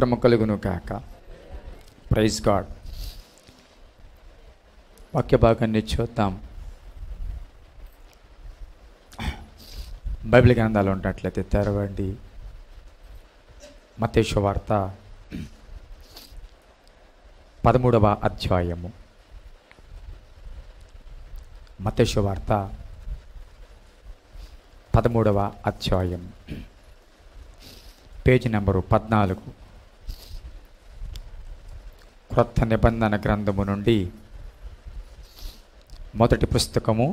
శ్రమ కలుగును కాక. Praise God. వాక్య భాగాన్ని చూద్దాం. బైబిల్ గ్రంథాలు ఉన్నట్లయితే తెరవండి. మత్తయి సువార్త 13వ అధ్యాయము. మత్తయి సువార్త 13వ అధ్యాయం, పేజీ నెంబరు 14. క్రొత్త నిబంధన గ్రంథము నుండి మొదటి పుస్తకము,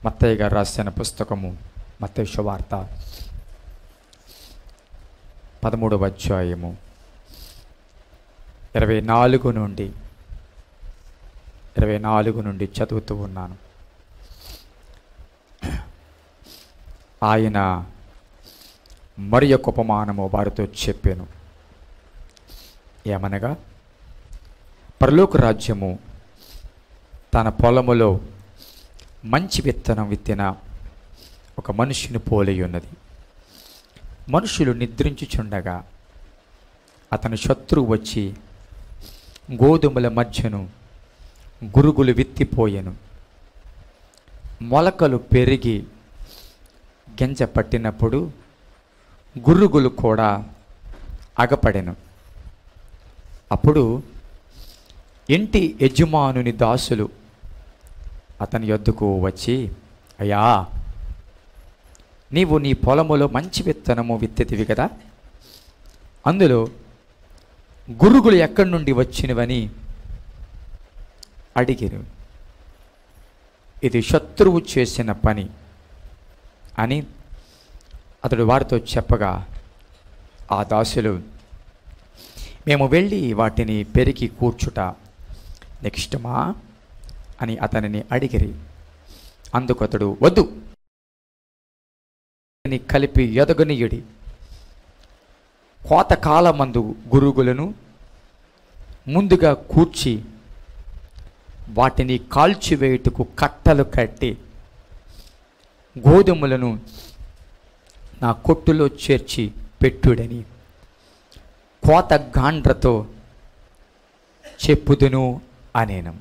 మత్తయి గారు రాసిన పుస్తకము మత్తయి సువార్త 13వ అధ్యాయము 24 నుండి చదువుతూ ఉన్నాను. ఆయన మరి యొక్క ఉపమానము వారితో చెప్పాను. ఏమనగా, పరలోక రాజ్యము తన పొలములో మంచి విత్తనం విత్తిన ఒక మనుషుని పోలి ఉన్నది. మనుషులు నిద్రించుచుండగా అతని శత్రువు వచ్చి గోధుమల మధ్యను గురుగులు విత్తిపోయెను. మొలకలు పెరిగి గింజ పట్టినప్పుడు గురుగులు కూడా అగపడెను. అప్పుడు ఇంటి యజమానుని దాసులు అతని యొద్దకు వచ్చి, అయ్యా, నీవు నీ పొలములో మంచి విత్తనము విత్తితివి కదా, అందులో గురుగులు ఎక్కడి నుండి వచ్చినవని అడిగిరు. ఇది శత్రువు చేసిన పని అని అతడు వారితో చెప్పగా, ఆ దాసులు, మేము వెళ్ళి వాటిని పెరికి కూర్చుట నీకు ఇష్టమా అని అతనిని అడిగిరి. అందుకు అతడు, వద్దు, కలిపి ఎదగనీయుడి. కోతకాలమందు గురుగులను ముందుగా కూర్చి వాటిని కాల్చివేయుటకు కట్టలు కట్టి గోధుమలను నా కొట్టులో చేర్చి పెట్టుడని కోత గాండ్రతో చెప్పుదును అనేను.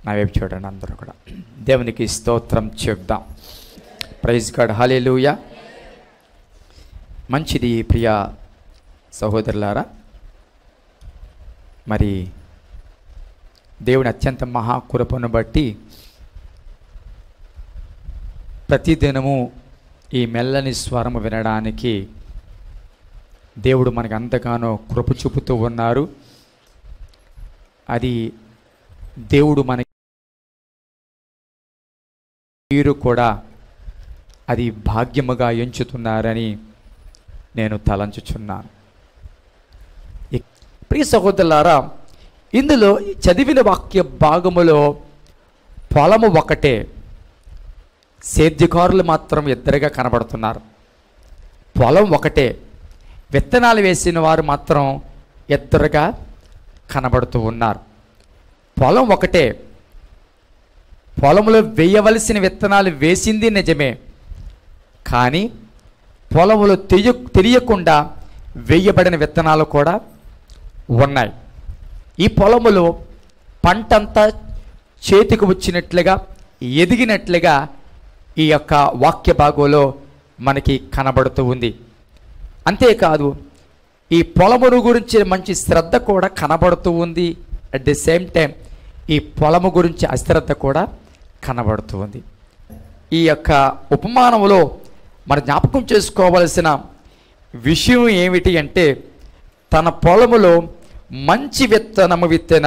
నా వైపు చూడండి అందరూ కూడా. దేవునికి స్తోత్రం చెప్దాం. Praise God. హల్లెలూయా. మంచిది ప్రియ సహోదరులారా. మరి దేవుని అత్యంత మహాకృపను బట్టి ప్రతిదినము ఈ మెల్లని స్వరము వినడానికి దేవుడు మనకు అంతగానో కృప చూపుతూ ఉన్నారు. అది దేవుడు మనకి, మీరు కూడా అది భాగ్యముగా ఎంచుతున్నారని నేను తలంచుచున్నాను. ప్రియ సహోదరులారా, ఇందులో చదివిన వాక్య భాగములో పొలము ఒకటే, సేద్యకారులు మాత్రం ఇద్దరుగా కనబడుతున్నారు. పొలం ఒకటే, విత్తనాలు వేసిన వారు మాత్రం ఇద్దరుగా కనబడుతూ ఉన్నారు. పొలం ఒకటే, పొలంలో వేయవలసిన విత్తనాలు వేసింది నిజమే, కానీ పొలంలో తెలియకుండా వేయబడిన విత్తనాలు కూడా ఉన్నాయి. ఈ పొలములో పంటంతా చేతికి వచ్చినట్లుగా, ఎదిగినట్లుగా ఈ యొక్క వాక్య భాగంలో మనకి కనబడుతూ ఉంది. అంతేకాదు, ఈ పొలమును గురించి మంచి శ్రద్ధ కూడా కనబడుతూ ఉంది. అట్ ది సేమ్ టైం ఈ పొలము గురించి అశ్రద్ధ కూడా కనబడుతూ ఉంది. ఈ యొక్క ఉపమానంలో మనం జ్ఞాపకం చేసుకోవలసిన విషయం ఏమిటి అంటే, తన పొలములో మంచి విత్తనము విత్తిన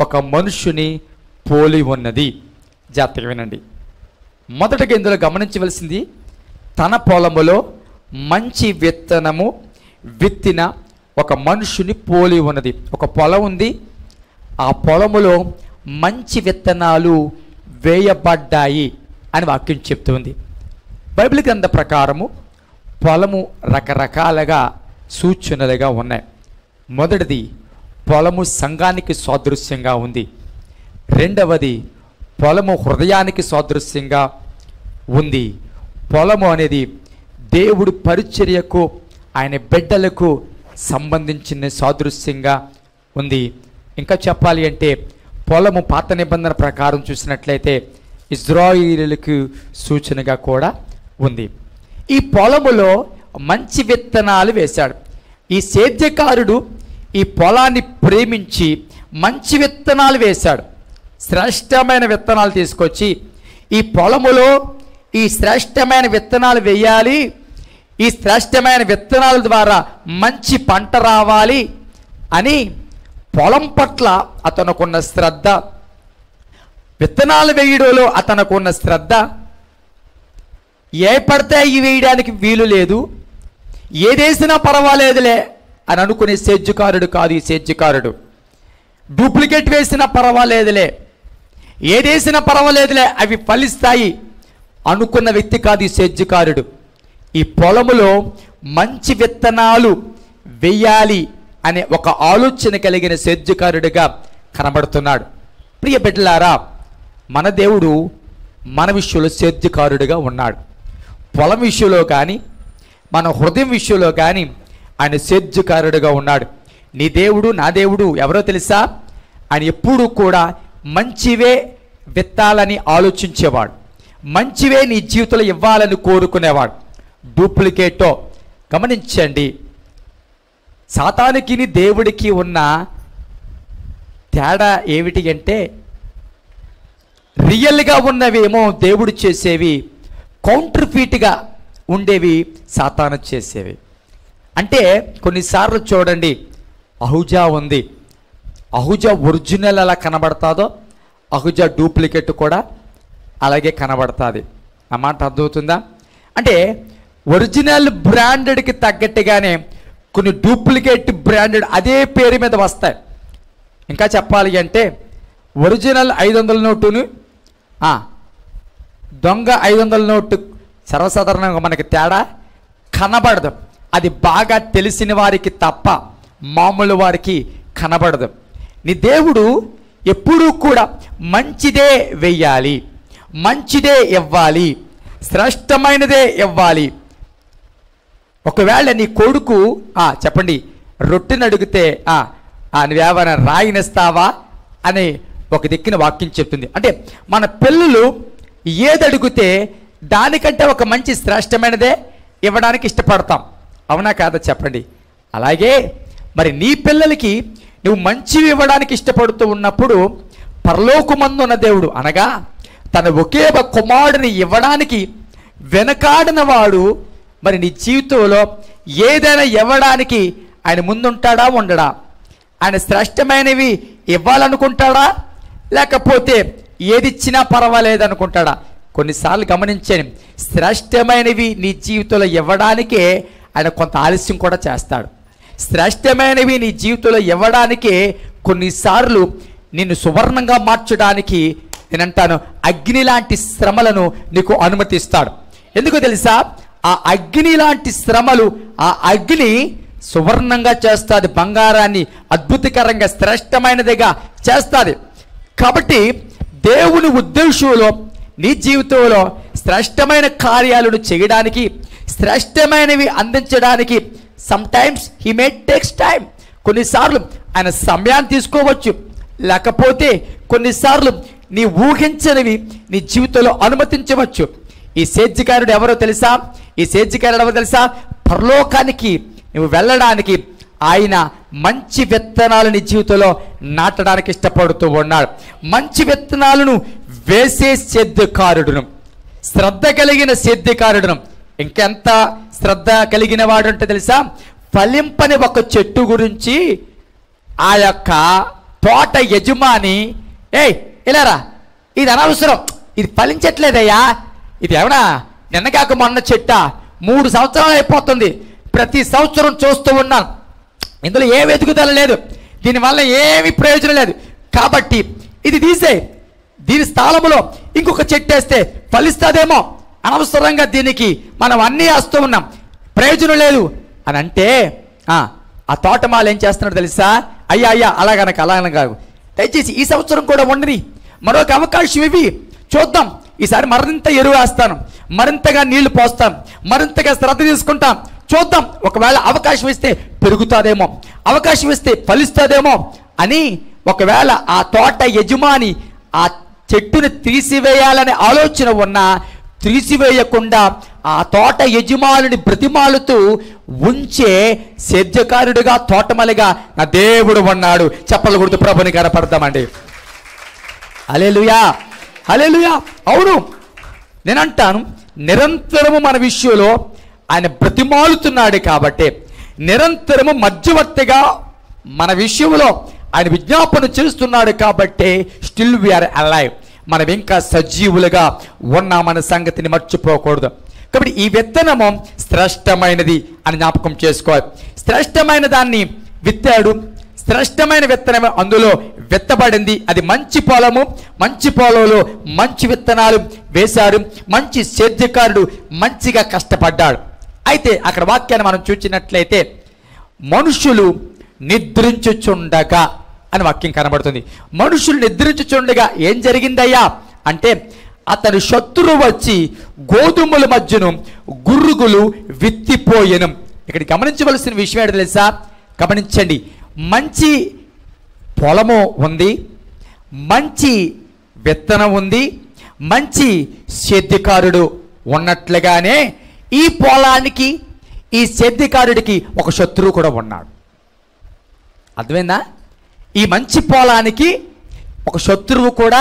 ఒక మనుషుని పోలి ఉన్నది. జాగ్రత్తగా వినండి. మొదటగా ఇందులో గమనించవలసింది, తన పొలములో మంచి విత్తనము విత్తిన ఒక మనుషుని పోలి ఉన్నది. ఒక పొలం ఉంది, ఆ పొలములో మంచి విత్తనాలు వేయబడ్డాయి అని వాక్యం చెప్తుంది. బైబిల్ గ్రంథ ప్రకారము పొలము రకరకాలుగా సూచనలుగా ఉన్నాయి. మొదటిది, పొలము సంఘానికి సాదృశ్యంగా ఉంది. రెండవది, పొలము హృదయానికి సాదృశ్యంగా ఉంది. పొలము అనేది దేవుడి పరిచర్యకు ఆయన బిడ్డలకు సంబంధించిన సాదృశ్యంగా ఉంది. ఇంకా చెప్పాలి అంటే పొలము పాత నిబంధన ప్రకారం చూసినట్లయితే ఇజ్రాయేలీయులకు సూచనగా కూడా ఉంది. ఈ పొలములో మంచి విత్తనాలు వేశాడు. ఈ సేద్యకారుడు ఈ పొలాన్ని ప్రేమించి మంచి విత్తనాలు వేశాడు. శ్రేష్టమైన విత్తనాలు తీసుకొచ్చి ఈ పొలములో ఈ శ్రేష్టమైన విత్తనాలు వేయాలి, ఈ శ్రేష్టమైన విత్తనాల ద్వారా మంచి పంట రావాలి అని పొలం పట్ల అతనుకున్న శ్రద్ధ, విత్తనాలు వేయడంలో అతనుకున్న శ్రద్ధ, ఏ పడితే ఇవి వేయడానికి వీలు లేదు, ఏదేసినా పర్వాలేదులే అని అనుకునే సేద్యకారుడు కాదు ఈ సేద్యకారుడు. డూప్లికేట్ వేసినా పర్వాలేదులే, ఏదేసినా పర్వాలేదులే అవి ఫలిస్తాయి అనుకున్న వ్యక్తి కాదు ఈ సేద్యకారుడు. ఈ పొలములో మంచి విత్తనాలు వేయాలి అనే ఒక ఆలోచన కలిగిన సేద్యకారుడిగా కనబడుతున్నాడు. ప్రియ బిడ్డలారా, మన దేవుడు మన విషయంలో సేద్యకారుడిగా ఉన్నాడు. పొలం విషయంలో కానీ మన హృదయం విషయంలో కానీ ఆయన సేద్యకారుడిగా ఉన్నాడు. నీ దేవుడు నా దేవుడు ఎవరో తెలుసా? ఆయన ఎప్పుడూ కూడా మంచివే విత్తాలని ఆలోచించేవాడు, మంచివే నీ జీవితంలో ఇవ్వాలని కోరుకునేవాడు. డూప్లికేటో గమనించండి. సాతానుకి దేవుడికి ఉన్న తేడా ఏమిటి అంటే, రియల్గా ఉన్నవేమో దేవుడు చేసేవి, కౌంటర్ఫీట్గా ఉండేవి సాతాను చేసేవి. అంటే కొన్నిసార్లు చూడండి, అహుజా ఉంది, అహుజా ఒరిజినల్ ఎలా కనబడతాదో అహుజా డూప్లికేట్ కూడా అలాగే కనబడుతుంది. ఆ మాట అర్థమవుతుందా? అంటే ఒరిజినల్ బ్రాండెడ్కి తగ్గట్టుగానే కొన్ని డూప్లికేట్ బ్రాండెడ్ అదే పేరు మీద వస్తాయి. ఇంకా చెప్పాలి అంటే ఒరిజినల్ 500 నోటును దొంగ 500 నోటు సర్వసాధారణంగా మనకి తేడా కనబడదు. అది బాగా తెలిసిన వారికి తప్ప మామూలు వారికి కనబడదు. నీ దేవుడు ఎప్పుడూ కూడా మంచిదే వెయ్యాలి, మంచిదే ఇవ్వాలి, శ్రేష్టమైనదే ఇవ్వాలి. ఒకవేళ నీ కొడుకు చెప్పండి రొట్టెని అడిగితే నువ్వేమైనా రాయినిస్తావా అని ఒక దిక్కున వాక్యం చెప్తుంది. అంటే మన పిల్లలు ఏది అడిగితే దానికంటే ఒక మంచి శ్రేష్టమైనదే ఇవ్వడానికి ఇష్టపడతాం. అవునా కాదా చెప్పండి? అలాగే మరి నీ పిల్లలకి నువ్వు మంచివి ఇవ్వడానికి ఇష్టపడుతూ ఉన్నప్పుడు పరలోకమందు ఉన్న దేవుడు అనగా తన ఒకే ఒక కుమారుడిని ఇవ్వడానికి వెనకాడిన వాడు మరి నీ జీవితంలో ఏదైనా ఇవ్వడానికి ఆయన ముందుంటాడా ఉండడా? ఆయన శ్రేష్టమైనవి ఇవ్వాలనుకుంటాడా, లేకపోతే ఏది ఇచ్చినా పర్వాలేదు అనుకుంటాడా? కొన్నిసార్లు గమనించాను, శ్రేష్టమైనవి నీ జీవితంలో ఇవ్వడానికే ఆయన కొంత ఆలస్యం కూడా చేస్తాడు. శ్రేష్టమైనవి నీ జీవితంలో ఇవ్వడానికే కొన్నిసార్లు నిన్ను సువర్ణంగా మార్చడానికి నేనంటాను అగ్ని లాంటి శ్రమలను నీకు అనుమతిస్తాడు. ఎందుకో తెలుసా? ఆ అగ్ని లాంటి శ్రమలు ఆ అగ్ని సువర్ణంగా చేస్తుంది, బంగారాన్ని అద్భుతకరంగా శ్రేష్టమైనదిగా చేస్తుంది. కాబట్టి దేవుని ఉద్దేశంలో నీ జీవితంలో శ్రేష్టమైన కార్యాలను చేయడానికి, శ్రేష్టమైనవి అందించడానికి sometimes he may takes time. కొన్నిసార్లు ఆయన సమయాన్ని తీసుకోవచ్చు, లేకపోతే కొన్నిసార్లు నీ ఊహించనివి నీ జీవితంలో అనుమతించవచ్చు. ఈ సేద్యకారుడు ఎవరో తెలుసా? ఈ సేద్యకారుడు ఎవరో తెలుసా? పరలోకానికి నువ్వు వెళ్ళడానికి ఆయన మంచి విత్తనాలు నీ జీవితంలో నాటడానికి ఇష్టపడుతూ ఉన్నాడు. మంచి విత్తనాలను వేసే సేద్యకారుడును, శ్రద్ధ కలిగిన సేద్యకారుడును. ఇంకెంత శ్రద్ధ కలిగిన వాడు అంటే తెలుసా? ఫలింపని ఒక చెట్టు గురించి ఆ యొక్క తోట యజమాని ఇలారా, ఇది అనవసరం, ఇది ఫలించట్లేదయ్యా, ఇది ఏమన్నా నిన్నగాక మొన్న చెట్ట 3 సంవత్సరాలు అయిపోతుంది, ప్రతి సంవత్సరం చూస్తూ ఉన్నాను, ఇందులో ఏ వెతుకుదల లేదు, దీనివల్ల ఏమి ప్రయోజనం లేదు, కాబట్టి ఇది తీసే, దీని స్థానంలో ఇంకొక చెట్టు వేస్తే ఫలిస్తుందేమో, అనవసరంగా దీనికి మనం అన్నీ వేస్తూ ఉన్నాం, ప్రయోజనం లేదు అని అంటే ఆ తోటమాలు ఏం చేస్తున్నాడు తెలుసా? అయ్యా అలాగనక దయచేసి ఈ సంవత్సరం కూడా ఉండని, మరొక అవకాశం ఇవి, చూద్దాం, ఈసారి మరింత ఎరువు వేస్తాను, మరింతగా నీళ్లు పోస్తాను, మరింతగా శ్రద్ధ తీసుకుంటాం, చూద్దాం, ఒకవేళ అవకాశం ఇస్తే పెరుగుతుందేమో, అవకాశం ఇస్తే ఫలిస్తుందేమో అని ఒకవేళ ఆ తోట యజమాని ఆ చెట్టుని తీసివేయాలనే ఆలోచన ఉన్నా తీసివేయకుండా ఆ తోట యజమానుని బ్రతిమాలుతూ ఉంచే సేద్యకారుడిగా, తోటమలిగా నా దేవుడు ఉన్నాడు. చెప్పలు కొడుతూ ప్రభుని కనపడతామండి. హల్లెలూయా, హల్లెలూయా. అవును, నేనంటాను, నిరంతరము మన విషయంలో ఆయన బ్రతిమాలుతున్నాడు కాబట్టి, నిరంతరము మధ్యవర్తిగా మన విషయంలో ఆయన విజ్ఞాపన చేస్తున్నాడు కాబట్టి స్టిల్ వీఆర్ అలైవ్, మనం ఇంకా సజీవులుగా ఉన్నామన్న సంగతిని మర్చిపోకూడదు. కాబట్టి ఈ విత్తనము శ్రేష్టమైనది అని జ్ఞాపకం చేసుకోవాలి. శ్రేష్టమైన దాన్ని విత్తాడు, శ్రేష్టమైన విత్తనం అందులో విత్తబడింది. అది మంచి పొలము, మంచి పొలంలో మంచి విత్తనాలు వేశారు, మంచి సేద్యకారుడు మంచిగా కష్టపడ్డాడు. అయితే అక్కడ వాక్యాన్ని మనం చూసినట్లయితే మనుషులు నిద్రించుచుండగా అని వాక్యం కనబడుతుంది. మనుషులు నిద్రించుచుండగా ఏం జరిగిందయ్యా అంటే, అతని శత్రువు వచ్చి గోధుమల మధ్యను గురుగులు విత్తిపోయెను. ఇక్కడ గమనించవలసిన విషయం ఏంటో తెలుసా? గమనించండి, మంచి పొలము ఉంది, మంచి విత్తనం ఉంది, మంచి సేద్యకారుడు ఉన్నట్లుగానే ఈ పొలానికి, ఈ సేద్యకారుడికి ఒక శత్రువు కూడా ఉన్నాడు. అర్థమైందా? ఈ మంచి పొలానికి ఒక శత్రువు కూడా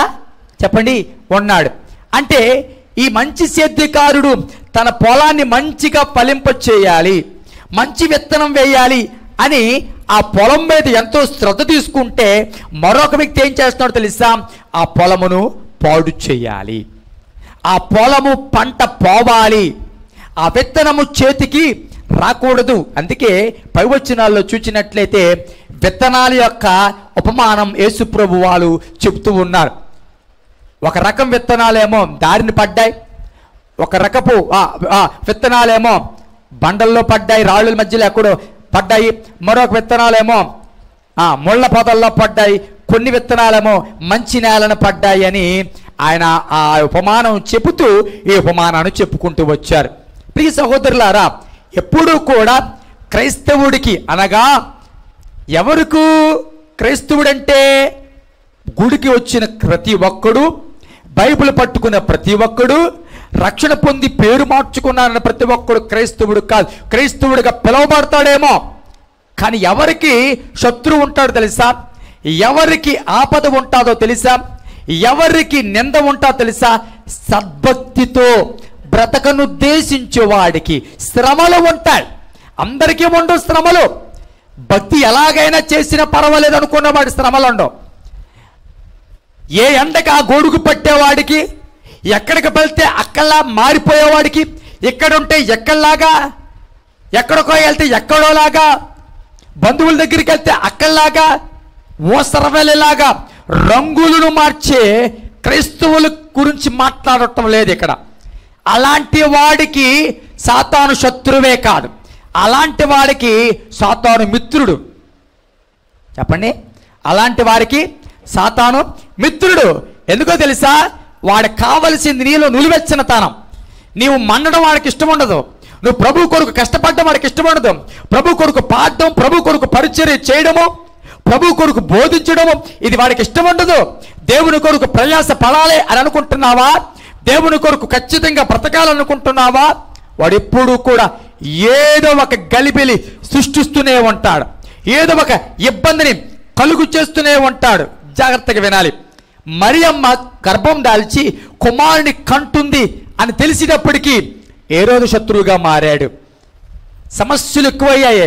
చెప్పండి ఉన్నాడు. అంటే ఈ మంచి సేద్యకారుడు తన పొలాన్ని మంచిగా ఫలింప చేయాలి, మంచి విత్తనం వేయాలి అని ఆ పొలం మీద ఎంతో శ్రద్ధ తీసుకుంటే, మరొక వ్యక్తి ఏం చేస్తున్నాడో తెలుసా? ఆ పొలమును పాడు చేయాలి, ఆ పొలము పంట పోవాలి, ఆ విత్తనము చేతికి రాకూడదు. అందుకే పైవచనాల్లో చూసినట్లయితే విత్తనాల యొక్క ఉపమానం యేసు ప్రభు వాళ్ళు చెప్తూ ఉన్నారు. ఒక రకం విత్తనాలేమో దారిని పడ్డాయి, ఒక రకపు విత్తనాలేమో బండల్లో పడ్డాయి, రాళ్ళ మధ్యలో ఎక్కడో పడ్డాయి, మరొక విత్తనాలేమో ముళ్ళ పొదల్లో పడ్డాయి, కొన్ని విత్తనాలేమో మంచి నేలను పడ్డాయి అని ఆయన ఆ ఉపమానం చెబుతూ ఈ ఉపమానాన్ని చెప్పుకుంటూ వచ్చారు. ప్రియ సహోదరులారా, ఎప్పుడూ కూడా క్రైస్తవుడికి అనగా ఎవరికి క్రైస్తవుడంటే గుడికి వచ్చిన ప్రతి ఒక్కడు, బైబిల్ పట్టుకున్న ప్రతి ఒక్కడు, రక్షణ పొంది పేరు మార్చుకున్నారన్న ప్రతి ఒక్కడు క్రైస్తవుడు కాదు. క్రైస్తవుడిగా పిలువబడతాడేమో, కానీ ఎవరికి శత్రువు ఉంటాడో తెలుసా? ఎవరికి ఆపద ఉంటుందో తెలుసా? ఎవరికి నింద ఉంటుందో తెలుసా? సద్భక్తితో బ్రతకనుద్దేశించే వాడికి శ్రమలు ఉంటాయి. అందరికీ ఉండవు శ్రమలు. భక్తి ఎలాగైనా చేసినా పర్వాలేదు అనుకున్నవాడి శ్రమలు ఉండవు. ఏ ఎండకి ఆ గొడుగు పట్టేవాడికి, ఎక్కడికి వెళ్తే అక్కడలా మారిపోయేవాడికి, ఎక్కడుంటే ఎక్కడలాగా, ఎక్కడికో వెళ్తే ఎక్కడోలాగా, బంధువుల దగ్గరికి వెళ్తే అక్కడలాగా, ఓసరవెల్లిలాగా రంగులను మార్చే క్రైస్తవుల గురించి మాట్లాడటం లేదు ఇక్కడ. అలాంటి వాడికి సాతాను శత్రువే కాదు, అలాంటి వాడికి సాతాను మిత్రుడు. చెప్పండి, అలాంటి వారికి సాతాను మిత్రుడు. ఎందుకో తెలుసా? వాడికి కావలసింది నీలో నులివెచ్చనతనం. నీవు మన్నడం వాడికి ఇష్టం ఉండదు, నువ్వు ప్రభు కొరకు కష్టపడడం వాడికి ఇష్టం ఉండదు. ప్రభు కొరకు పాడడం, ప్రభు కొరకు పరిచర్య చేయడము, ప్రభు కొరకు బోధించడము ఇది వాడికి ఇష్టం ఉండదు. దేవుని కొరకు ప్రయాస పడాలి అని అనుకుంటున్నావా? దేవుని కొరకు ఖచ్చితంగా బ్రతకాలనుకుంటున్నావా? వాడు ఎప్పుడూ కూడా ఏదో ఒక గలిబిలి సృష్టిస్తూనే ఉంటాడు, ఏదో ఒక ఇబ్బందిని కలుగు చేస్తూనే ఉంటాడు. జాగ్రత్తగా వినాలి. మరియమ్మ గర్భం దాల్చి కుమారుని కంటుంది అని తెలిసినప్పటికీ హేరోదు శత్రువుగా మారాడు. సమస్యలు ఎక్కువయ్యాయి.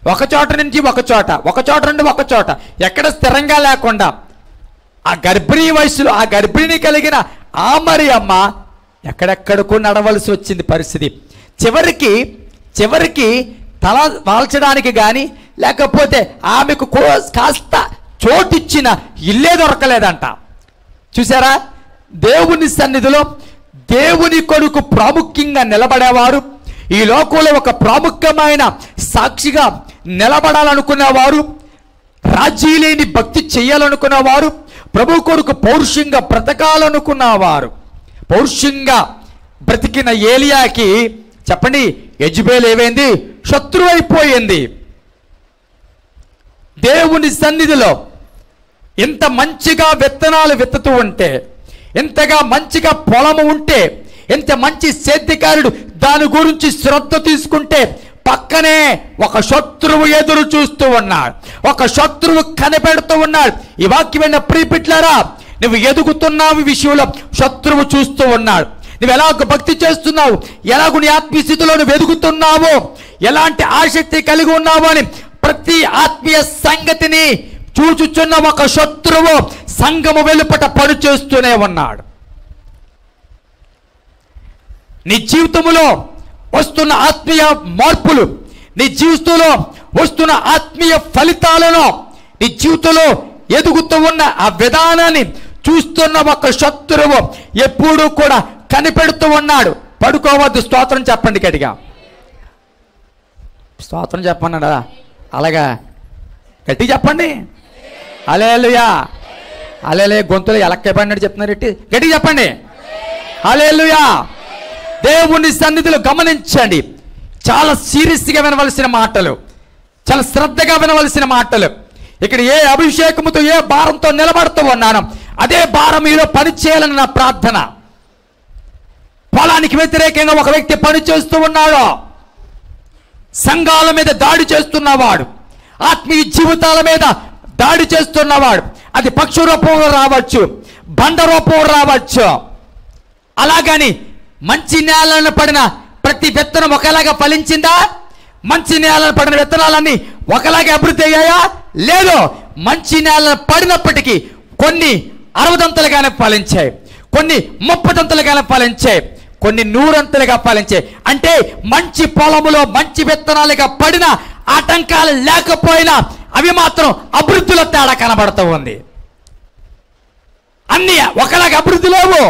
ఒక చోట నుంచి ఒక చోట, ఒక చోట నుండి ఒక చోట, ఎక్కడ స్థిరంగా లేకుండా ఆ గర్భిణీ వయసులో ఆ గర్భిణి కలిగిన ఆ మరియమ్మ ఎక్కడెక్కడికో నడవలసి వచ్చింది పరిస్థితి. చివరికి తల వాల్చడానికి కానీ, లేకపోతే ఆమెకు కాస్త చోటిచ్చిన ఇల్లే దొరకలేదంట. చూసారా? దేవుని సన్నిధిలో దేవుని కొరకు ప్రాముఖ్యంగా నిలబడేవారు, ఈ లోకంలో ఒక ప్రాముఖ్యమైన సాక్షిగా నిలబడాలనుకునేవారు, రాజీ లేని భక్తి చేయాలనుకునేవారు, ప్రభు కొరకు పౌరుషంగా బ్రతకాలనుకున్నవారు, పౌరుషంగా బ్రతికిన ఏలియాకి చెప్పండి, యెజబెల్ ఏమైంది? శత్రువు అయిపోయింది. దేవుని సన్నిధిలో ఇంత మంచిగా విత్తనాలు విత్తుతూ ఉంటే, ఇంతగా మంచిగా పొలము ఉంటే, ఇంత మంచి సేద్యకారుడు దాని గురించి శ్రద్ధ తీసుకుంటే, పక్కనే ఒక శత్రువు ఎదురు చూస్తూ ఉన్నాడు, ఒక శత్రువు కనిపెడుతూ ఉన్నాడు. ఈ వాక్యమైన ప్రియపిట్లారా, నువ్వు ఎదుగుతున్నావు విషయంలో శత్రువు చూస్తూ ఉన్నాడు. నువ్వు ఎలాగ భక్తి చేస్తున్నావు, ఎలాగ నీ ఆత్మీయ స్థితిలో నువ్వు ఎదుగుతున్నావు, ఎలాంటి ఆసక్తి కలిగి ఉన్నావు అని ప్రతి ఆత్మీయ సంగతిని చూచుచున్న ఒక శత్రువు సంఘము వెలుపట పని చేస్తూనే ఉన్నాడు. నీ జీవితంలో వస్తున్న ఆత్మీయ మార్పులు, నీ జీవితంలో వస్తున్న ఆత్మీయ ఫలితాలను, నీ జీవితంలో ఎదుగుతూ ఉన్న ఆ విధానాన్ని చూస్తున్న ఒక శత్రువు ఎప్పుడూ కూడా కనిపెడుతూ ఉన్నాడు. పడుకోవద్దు. స్తోత్రం చెప్పండి గట్టిగా. స్తోత్రం చెప్పన్నాడా? అలాగా గట్టి చెప్పండి. హల్లెలూయా. హల్లెలూయా. గొంతులో ఎలక్కాయ పడినట్టు చెప్తున్నారు. గట్టి చెప్పండి. హల్లెలూయా. దేవుని సన్నిధిలో గమనించండి. చాలా సీరియస్గా వినవలసిన మాటలు, చాలా శ్రద్ధగా వినవలసిన మాటలు. ఇక్కడ ఏ అభిషేకముతో, ఏ భారంతో నిలబడుతూ ఉన్నాను, అదే భారం మీలో పని చేయాలని నా ప్రార్థన. పొలానికి వ్యతిరేకంగా ఒక వ్యక్తి పని చేస్తూ ఉన్నాడు, సంఘాల మీద దాడి చేస్తున్నవాడు, ఆత్మీయ జీవితాల మీద దాడి చేస్తున్నవాడు. అది పక్ష రూపంలో రావచ్చు, బండ రూపంలో రావచ్చు. అలాగని మంచి నేలను పడిన ప్రతి విత్తనం ఒకలాగా ఫలించిందా? మంచి నేలను పడిన విత్తనాలన్నీ ఒకలాగే అభివృద్ధి అయ్యాయా? లేదు. మంచి నేలను పడినప్పటికీ కొన్ని 60 ఫలించాయి, కొన్ని 30 ఫలించాయి, కొన్ని 100 ఫలించాయి. అంటే మంచి పొలములో మంచి విత్తనాలుగా పడిన ఆటంకాలు లేకపోయినా అవి మాత్రం అభివృద్ధిలో తేడా కనబడుతూ ఉంది. అన్ని ఒకలాగా అభివృద్ధి లేవు.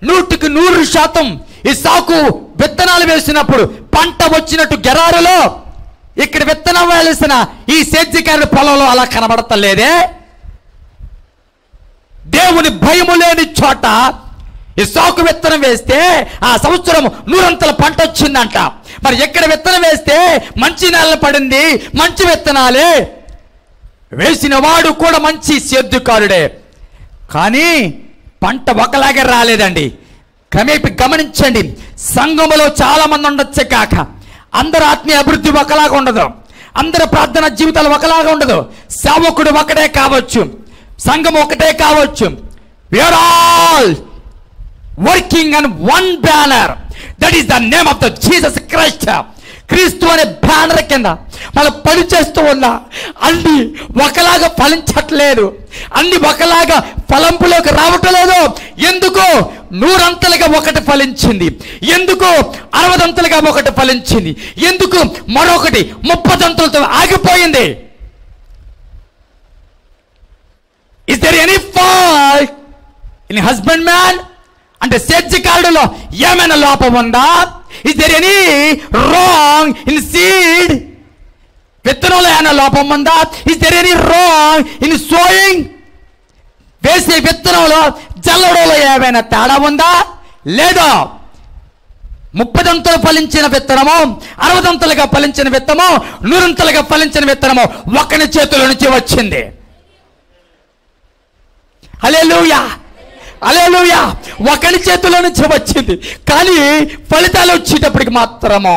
100% ఈ సాకు విత్తనాలు వేసినప్పుడు పంట వచ్చినట్టు గెరారులో, ఇక్కడ విత్తనం వేసిన ఈ సేద్యకారుల పొలంలో అలా కనబడతలేదే. దేవుని భయము లేని చోట ఈ సాకు విత్తనం వేస్తే ఆ సంవత్సరం 100 పంట వచ్చిందంట. మరి ఎక్కడ విత్తనం వేస్తే మంచి నేల పడింది, మంచి విత్తనాలే వేసిన వాడు కూడా మంచి సేద్యకారుడే, కానీ పంట ఒకలాగే రాలేదండి. క్రమేపీ గమనించండి. సంఘములో చాలా మంది ఉండొచ్చే కాక అందరు ఆత్మీయ అభివృద్ధి ఒకలాగా ఉండదు, అందరు ప్రార్థన జీవితాలు ఒకలాగా ఉండదు. సేవకుడు ఒకటే కావచ్చు, సంఘం ఒకటే కావచ్చు. we are all working on one banner, that is the name of the Jesus Christ. క్రీస్తు అనే బ్యానర్ కింద మనం పని చేస్తూ ఉన్నా అన్ని ఒకలాగా ఫలించట్లేదు, అన్ని ఒకలాగా ఫలంపులోకి రావట్లేదు. ఎందుకు? 100 ఒకటి ఫలించింది, ఎందుకు 60 ఒకటి ఫలించింది, ఎందుకు మరొకటి 30 ఆగిపోయింది. Is there any fault in husband man? అంటే సేద్యకారుడులో ఏమైనా లోపం ఉందా? Is there any wrong in seed? విత్తనంలో ఏమైనా లోపం ఉందా? Is there any wrong in sowing? వేసే విత్తనంలో జల్లడంలో ఏమైనా తేడా ఉందా? లేదా 30 ఫలించిన విత్తనము, 60 ఫలించిన విత్తనము, 100 ఫలించిన విత్తనము ఒకని చేతుల నుంచి వచ్చింది. హల్లెలూయా. హల్లెలూయా. ఒకరి చేతిలో నుంచి వచ్చింది, కానీ ఫలితాలు వచ్చేటప్పటికి మాత్రము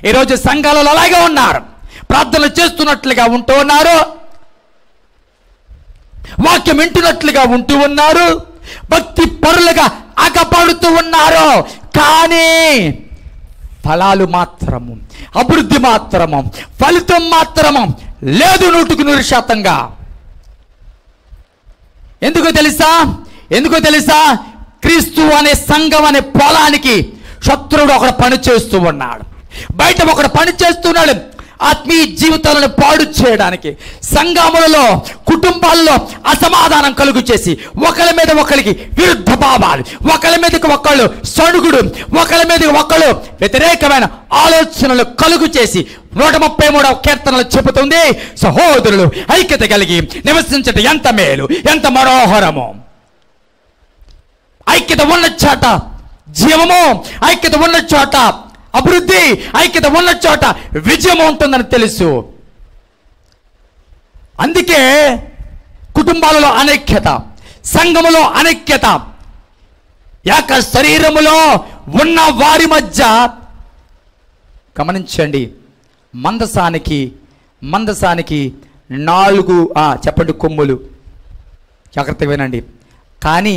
ఈరోజు సంఘాలలో అలాగే ఉన్నారు. ప్రార్థనలు చేస్తున్నట్లుగా ఉంటూ ఉన్నారు, వాక్యం వింటున్నట్లుగా ఉంటూ ఉన్నారు, భక్తి పరులుగా ఆకపడుతూ ఉన్నారు, కానీ ఫలాలు మాత్రము, అభివృద్ధి మాత్రము, ఫలితం మాత్రము లేదు 100%. ఎందుకో తెలుసా? క్రీస్తు అనే సంఘం అనే పొలానికి శత్రువుడు ఒకడు పని చేస్తూ ఉన్నాడు, బయట ఒకడు పని చేస్తున్నాడు. ఆత్మీయ జీవితాలను పాడు చేయడానికి, సంఘములలో కుటుంబాల్లో అసమాధానం కలుగు చేసి, ఒకరి మీద ఒకరికి విరుద్ధ భావాలు, ఒకరి మీదకి ఒకళ్ళు సణుగుడు, ఒకరి మీదకి ఒకళ్ళు వ్యతిరేకమైన ఆలోచనలు కలుగు చేసి 133వ కీర్తనలు చెబుతుంది, సహోదరులు ఐక్యత కలిగి నివసించటం ఎంత మేలు, ఎంత మనోహరము. ఐక్యత ఉన్న చోట జీవము, ఐక్యత ఉన్న చోట అభివృద్ధి, ఐక్యత ఉన్న చోట విజయం ఉంటుందని తెలుసు. అందుకే కుటుంబాలలో అనైక్యత, సంఘములో అనైక్యత, ఏక శరీరములో ఉన్న వారి మధ్య గమనించండి, మందసానికి 4 చెప్పండి కొమ్ములు, జాగ్రత్తగా వినండి. కానీ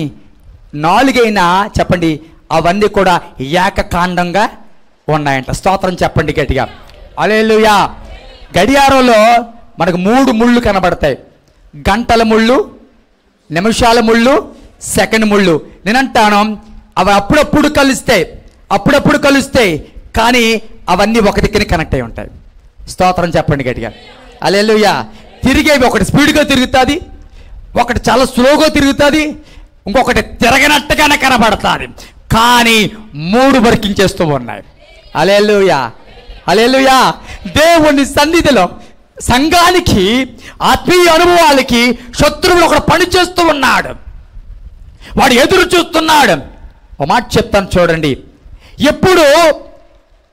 4 అయినా చెప్పండి అవన్నీ కూడా ఏకకాండంగా ఉన్నాయంట. స్తోత్రం చెప్పండి గట్టిగా, హల్లెలూయా. గడియారంలో మనకు 3 ముళ్ళు కనబడతాయి, గంటల ముళ్ళు, నిమిషాల ముళ్ళు, సెకండ్ ముళ్ళు. నేనంటాను అవి అప్పుడప్పుడు కలుస్తాయి, కానీ అవన్నీ ఒక దగ్గర కనెక్ట్ అయి ఉంటాయి. స్తోత్రం చెప్పండి గట్టిగా, హల్లెలూయా. తిరిగేవి ఒకటి స్పీడ్గా తిరుగుతుంది, ఒకటి చాలా స్లోగా తిరుగుతుంది, ఇంకొకటి తిరగనట్టుగానే కనబడుతుంది, కానీ 3 వర్కింగ్ చేస్తూ ఉన్నాయి. హల్లెలూయా, హల్లెలూయా. దేవుని సన్నిధిలో సంఘానికి, ఆత్మీయ అనుభవాలకి శత్రువులు ఒకడు పని చేస్తూ ఉన్నాడు, వాడు ఎదురు చూస్తున్నాడు. ఒక మాట చెప్తాను చూడండి, ఎప్పుడు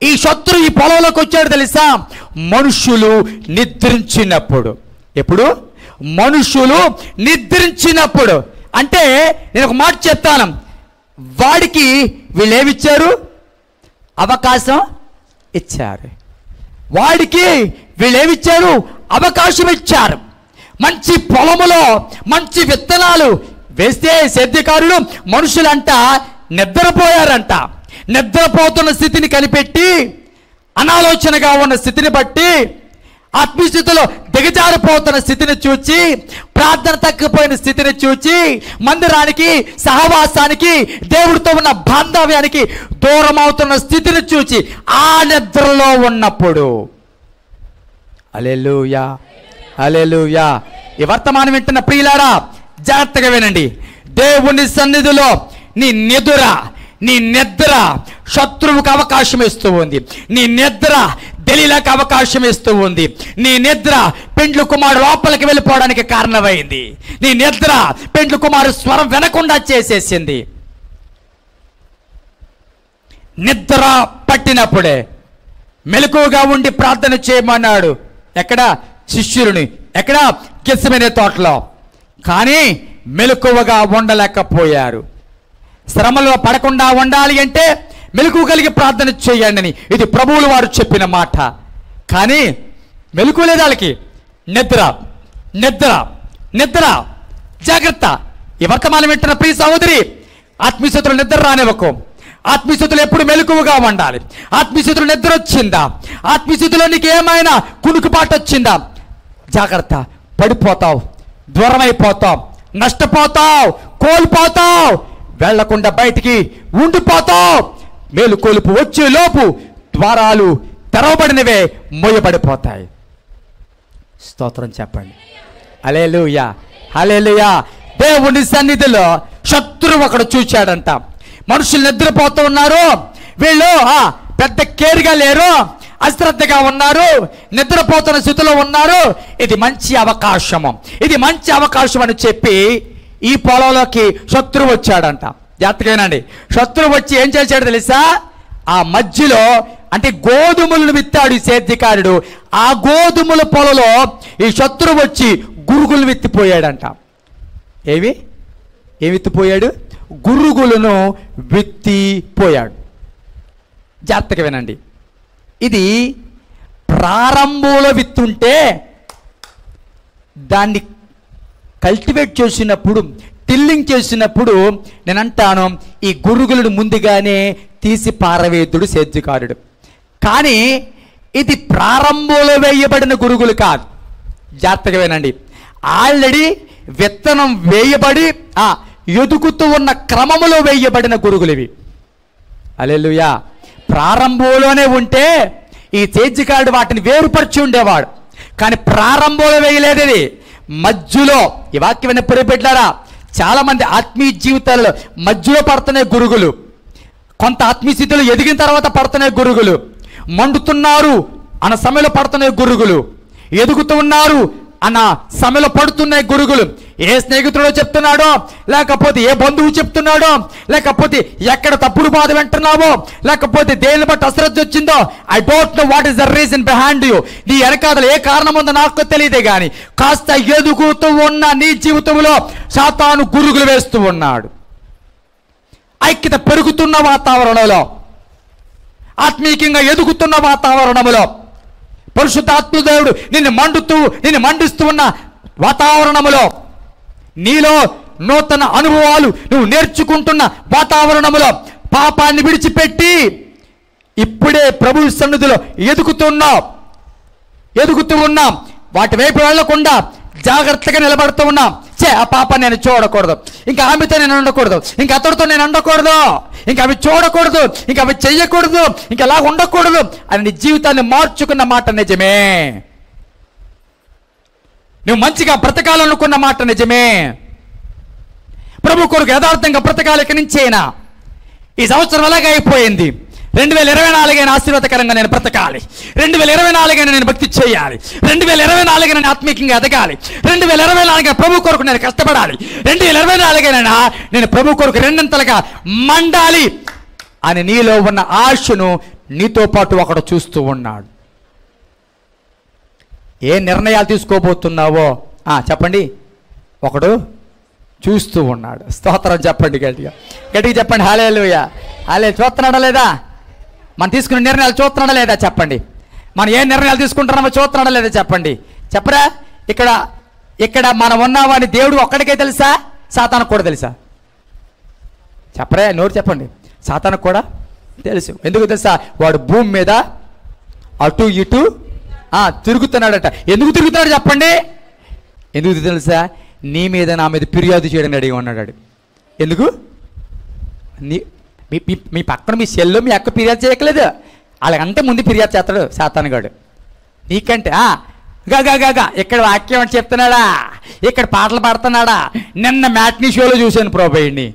ఈ శత్రువు ఈ పొలంలోకి వచ్చాడు తెలుసా? మనుషులు నిద్రించినప్పుడు. ఎప్పుడు? మనుషులు నిద్రించినప్పుడు. అంటే నేను ఒక మాట చెప్తాను, వాడికి వీళ్ళు ఏమిచ్చారు? అవకాశం ఇచ్చారు. వాడికి వీళ్ళు ఏమిచ్చారు? అవకాశం ఇచ్చారు. మంచి పొలములో మంచి విత్తనాలు వేస్తే సేద్యకారులు మనుషులంట నిద్రపోయారంట. నిద్రపోతున్న స్థితిని కనిపెట్టి, అనాలోచనగా ఉన్న స్థితిని బట్టి, ఆత్మీయస్థితిలో దిగజారిపోతున్న స్థితిని చూచి, ప్రార్థన తగ్గిపోయిన స్థితిని చూచి, మందిరానికి, సహవాసానికి, దేవుడితో ఉన్న బాంధవ్యానికి దూరం అవుతున్న స్థితిని చూచి ఆ నిద్రలో ఉన్నప్పుడు, హల్లెలూయా, హల్లెలూయా. ఈ వర్తమానం వింటున్న ప్రియులారా జాగ్రత్తగా వినండి. దేవుని సన్నిధిలో నీ నిద్ర శత్రువుకు అవకాశం ఇస్తూ ఉంది. నీ నిద్ర దెలీలాకు అవకాశం ఇస్తూ ఉంది. నీ నిద్ర పెండ్లు కుమారుడు లోపలికి వెళ్ళిపోవడానికి కారణమైంది. నీ నిద్ర పెండ్లు కుమారుడు స్వరం వినకుండా చేసేసింది. నిద్ర పట్టినప్పుడే మెలకువగా ఉండి ప్రార్థన చేయమన్నాడు. ఎక్కడ? శిష్యులని. ఎక్కడ? గెత్సెమనే తోటలో. కానీ మెలకువగా ఉండలేకపోయారు. శ్రమలో పడకుండా ఉండాలి అంటే మెలకువ కలిగి ప్రార్థన చేయండి అని ఇది ప్రభువులు వారు చెప్పిన మాట. కానీ మెలకువ లేదు వాళ్ళకి. నిద్ర. జాగ్రత్త. ఈ వర్తమానం వింటున్న ప్రియ సహోదరి, ఆత్మీయస్థితులు నిద్ర రానివ్వకు. ఆత్మీయస్థితులు ఎప్పుడు మెలకువగా ఉండాలి. ఆత్మీయస్థితులు నిద్ర వచ్చిందా? ఆత్మీయస్థితిలో నీకు ఏమైనా కునుకుపాటు వచ్చిందా? జాగ్రత్త. పడిపోతావు, దూరం అయిపోతావు, నష్టపోతావు, కోల్పోతావు, వెళ్లకుండా బయటికి ఉండిపోతావు. మేలుకొలుపు వచ్చే లోపు ద్వారాలు తెరవబడినవే మోయబడిపోతాయి. స్తోత్రం చెప్పండి. హల్లెలూయా, హల్లెలూయా. దేవుని సన్నిధిలో శత్రువు అక్కడ చూచాడంట. మనుషులు నిద్రపోతూ ఉన్నారు, వీళ్ళు పెద్ద కేర్గా లేరు, అశ్రద్ధగా ఉన్నారు, నిద్రపోతున్న స్థితిలో ఉన్నారు. ఇది మంచి అవకాశం అని చెప్పి ఈ పొలంలోకి శత్రువు వచ్చాడంట. జాగ్రత్తగానండి. శత్రువు వచ్చి ఏం చేశాడు తెలుసా? ఆ మధ్యలో అంటే గోధుమలను విత్తాడు ఈ సేద్యకారుడు. ఆ గోధుమల పొలలో ఈ శత్రువు వచ్చి గురుగులు విత్తిపోయాడంట. ఏమి విత్తిపోయాడు? గురుగులను విత్తిపోయాడు. జాగ్రత్తగా వినండి. ఇది ప్రారంభంలో విత్తుంటే దాన్ని కల్టివేట్ చేసినప్పుడు, టిల్లింగ్ చేసినప్పుడు నేను అంటాను ఈ గురుగులను ముందుగానే తీసి పారవేతుడు సేద్యకారుడు. కానీ ఇది ప్రారంభంలో వేయబడిన గురుగులు కాదు. జాగ్రత్తగా వినండి. ఆల్రెడీ విత్తనం వేయబడి ఎదుగుతూ ఉన్న క్రమములో వేయబడిన గురుగులు ఇవి. హల్లెలూయా. ప్రారంభంలోనే ఉంటే ఈ సేద్యకారుడు వాటిని వేరుపరిచి ఉండేవాడు. కానీ ప్రారంభంలో వేయలేదు, ఇది మధ్యలో. ఈ వాక్యం పెట్టారా? చాలా మంది ఆత్మీయ జీవితాల్లో మధ్యలో పడుతున్నాయి గురుగులు. కొంత ఆత్మీయ స్థితిలో ఎదిగిన తర్వాత పడుతున్నాయి గురుగులు. మండుతున్నారు అన్న సమయంలో పడుతున్నాయి గురుగులు. ఎదుగుతూ ఉన్నారు అన్న సమయంలో పడుతున్నాయి గురుగులు. ఏ స్నేహితుడో చెప్తున్నాడో, లేకపోతే ఏ బంధువు చెప్తున్నాడో, లేకపోతే ఎక్కడ తప్పుడు బాధ వింటున్నావో, లేకపోతే దేని బట్టి అశ్రద్ధ వచ్చిందో, I don't know what is the reason behind you. నీ వెనకాల ఏ కారణం ఉందో నాకు తెలియదే కానీ కాస్త ఎదుగుతూ ఉన్న నీ జీవితంలో సాతాను గురుగులు వేస్తూ ఉన్నాడు. ఐక్యత పెరుగుతున్న వాతావరణంలో, ఆత్మీయంగా ఎదుగుతున్న వాతావరణంలో, పరిశుద్ధాత్మదేవుడు నిన్ను మండిస్తూ ఉన్న వాతావరణంలో, నీలో నూతన అనుభవాలు నువ్వు నేర్చుకుంటున్న వాతావరణంలో పాపాన్ని విడిచిపెట్టి ఇప్పుడే ప్రభు సన్నిధిలో ఎదుగుతూ ఉన్నాం. వాటి వైపు వెళ్లకుండా జాగ్రత్తగా నిలబడుతూ ఉన్నాం. ఆ పాపాన్ని నేను చూడకూడదు, ఇంకా ఆమెతో నేను ఉండకూడదు, ఇంకా అతడితో నేను ఉండకూడదు, ఇంకా అవి చూడకూడదు, ఇంకా అవి చెయ్యకూడదు, ఇంకా అలా ఉండకూడదు అని నీ జీవితాన్ని మార్చుకున్న మాట నిజమే. నువ్వు మంచిగా బ్రతకాలనుకున్న మాట నిజమే. ప్రభు కొరకు యథార్థంగా బ్రతకాలి. ఇక నుంచైనా ఈ సంవత్సరం అలాగే అయిపోయింది. 2024 ఆశీర్వాదకరంగా నేను బ్రతకాలి. 2024 నేను భక్తి చేయాలి. 2024 నేను ఆత్మీయంగా ఎదగాలి. 2024 ప్రభు కొరకు నేను కష్టపడాలి. 2024 నేను ప్రభు కొరకు రెండంతలుగా మండాలి అని నీలో ఉన్న ఆశను నీతో పాటు ఒకడు చూస్తూ ఉన్నాడు. ఏ నిర్ణయాలు తీసుకోబోతున్నావో చెప్పండి, ఒకడు చూస్తూ ఉన్నాడు. స్తోత్రం చెప్పండి, గట్టిగా చెప్పండి. హల్లెలూయా. చూస్తున్నాడా లేదా? మనం తీసుకునే నిర్ణయాలు చూస్తున్నాడా లేదా చెప్పండి. మనం ఏ నిర్ణయాలు తీసుకుంటున్నామో చూస్తున్నాడా లేదా చెప్పండి. చెప్పరా? ఇక్కడ మనం ఉన్నామని దేవుడు ఒక్కడికే తెలుసా, సాతానుకు కూడా తెలుసా? చెప్పరా? నోరు చెప్పండి. సాతానుకు కూడా తెలుసు. ఎందుకు తెలుసా? వాడు భూమి మీద అటు ఇటు తిరుగుతున్నాడట. ఎందుకు తిరుగుతున్నాడు చెప్పండి? ఎందుకు తెలుసా? నీ మీద నా మీద ఫిర్యాదు చేయడానికి రెడీగా ఉన్నాడు. ఎందుకు? మీ పక్కన మీ సెల్లో మీ అక్క ఫిర్యాదు చేయట్లేదు, అలాగంటే ముందు ఫిర్యాదు చేస్తాడు సాతానుగాడు నీకంటే. గా ఇక్కడ వాక్యం అని చెప్తున్నాడా, ఇక్కడ పాటలు పాడుతున్నాడా? నిన్న మ్యాట్నీ షోలో చూశాను ప్రభుని.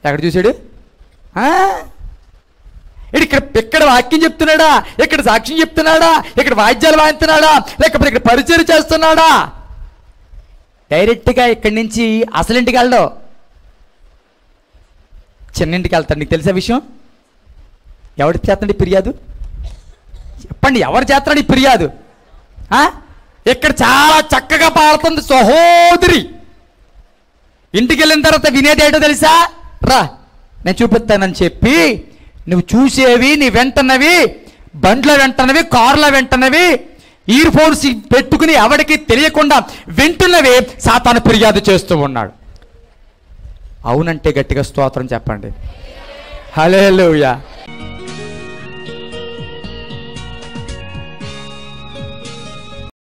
ఎక్కడ చూశాడు? ఇక్కడ వాక్యం చెప్తున్నాడా, ఇక్కడ సాక్ష్యం చెప్తున్నాడా, ఇక్కడ వాయిద్యాలు వాయిస్తున్నాడా, లేకపోతే ఇక్కడ పరిచయం చేస్తున్నాడా? డైరెక్ట్గా ఇక్కడి నుంచి అసలింటికి వెళ్ళడు, చిన్నింటికి వెళ్తాడు. నీకు తెలిసే విషయం? ఎవరి చేస్తాడు ఫిర్యాదు చెప్పండి? ఎవరు చేస్తాడు ఈ ఫిర్యాదు? ఇక్కడ చాలా చక్కగా పాడుతుంది సహోదరి. ఇంటికి వెళ్ళిన తర్వాత వినేదేటో తెలుసా? రా నేను చూపిస్తానని చెప్పి నువ్వు చూసేవి, నీ వెంటనవి, బండ్ల వెంటనవి, కార్ల వెంటనవి, ఇయర్ ఫోన్స్ పెట్టుకుని ఎవరికి తెలియకుండా వింటున్నవే సాతాను ఫిర్యాదు చేస్తూ ఉన్నాడు. అవునంటే గట్టిగా స్తోత్రం చెప్పండి. హల్లెలూయా.